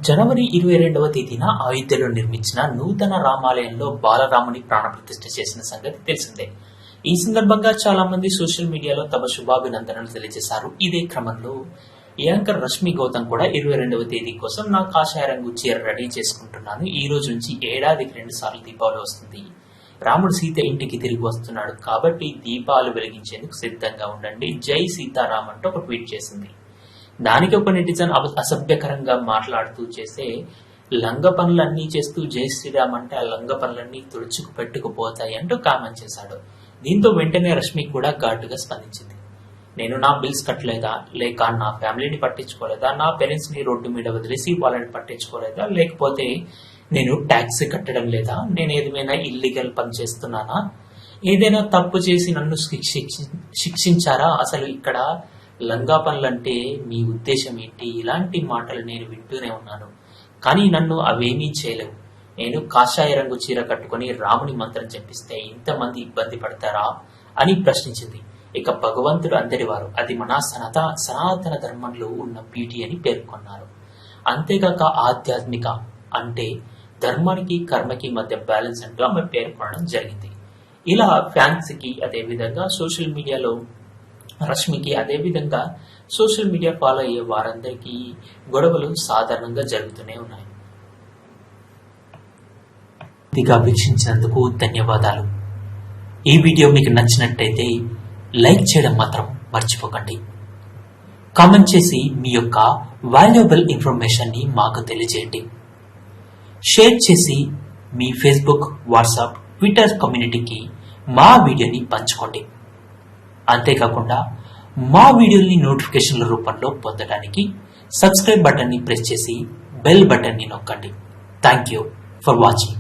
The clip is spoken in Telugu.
జనవరి 22వ తేదీన అయోధ్యలో నిర్మించిన నూతన రామాలయంలో బాలరాముని ప్రాణప్రతిష్ఠ చేసిన సంగతి తెలిసిందే. ఈ సందర్భంగా చాలా మంది సోషల్ మీడియాలో తమ శుభాభినందనలు తెలియజేశారు. ఇదే క్రమంలో యాంకర్ రష్మి గౌతమ్ కూడా 22వ తేదీ కోసం నా కాషాయ రంగు చీర రెడీ చేసుకుంటున్నాను. ఈ రోజు నుంచి ఏడాదికి 2 సార్లు దీపావళి వస్తుంది. రాముడు సీత ఇంటికి తిరిగి వస్తున్నాడు కాబట్టి దీపాలు వెలిగించేందుకు సిద్ధంగా ఉండండి. జై సీతారాం అంటూ ఒక ట్వీట్ చేసింది. దానికి ఒక నెటిజన్ అసభ్యకరంగా మాట్లాడుతూ చేసే లంగ పనులన్నీ చేస్తూ జై శ్రీరామ్ అంటే ఆ లంగ పనులన్నీ తుడుచుకు పెట్టుకుపోతాయి అంటూ కామెంట్ చేశాడు. దీంతో వెంటనే రష్మి కూడా ఘాటుగా స్పందించింది. నేను నా బిల్స్ కట్టలేదా, లేక నా ఫ్యామిలీని పట్టించుకోలేదా, నా పేరెంట్స్ ని రోడ్డు మీద వదిలేసి వాళ్ళని పట్టించుకోలేదా, లేకపోతే నేను ట్యాక్స్ కట్టడం లేదా, నేను ఏదైనా ఇల్లీగల్ పని చేస్తున్నానా, ఏదైనా తప్పు చేసి నన్ను శిక్షించారా, అసలు ఇక్కడ లంగా పనులంటే మీ ఉద్దేశం ఏంటి? ఇలాంటి మాటలు నేను వింటూనే ఉన్నాను, కానీ నన్ను అవేమీ చేయలేవు. నేను కాషాయ రంగు చీర కట్టుకుని రాముని మంత్రం చెప్పిస్తే ఇంతమంది ఇబ్బంది పడతారా అని ప్రశ్నించింది. ఇక భగవంతుడు అందరివారు, అది మన సనాతన ధర్మంలో ఉన్న పీఠి అని పేర్కొన్నారు. అంతేగాక ఆధ్యాత్మిక అంటే ధర్మానికి కర్మకి మధ్య బ్యాలెన్స్ అంటూ ఆమె పేర్కొనడం జరిగింది. ఇలా ఫ్యాన్స్ కి, అదేవిధంగా సోషల్ మీడియాలో రష్మికి, అదేవిధంగా సోషల్ మీడియా ఫాలో అయ్యే వారందరికీ గొడవలు సాధారణంగా జరుగుతూనే ఉన్నాయి. ఇదిగా వీక్షించినందుకు ధన్యవాదాలు. ఈ వీడియో మీకు నచ్చినట్టయితే లైక్ చేయడం మాత్రం మర్చిపోకండి. కామెంట్ చేసి మీ యొక్క వాల్యుబుల్ ఇన్ఫర్మేషన్ ని మాకు తెలియజేయండి. షేర్ చేసి మీ ఫేస్బుక్, వాట్సాప్, ట్విట్టర్ కమ్యూనిటీకి మా వీడియోని పంచుకోండి. అంతేకాకుండా మా వీడియోని నోటిఫికేషన్ల రూపంలో పొందడానికి సబ్స్క్రైబ్ బటన్ని ప్రెస్ చేసి బెల్ బటన్ని నొక్కండి. Thank you for watching.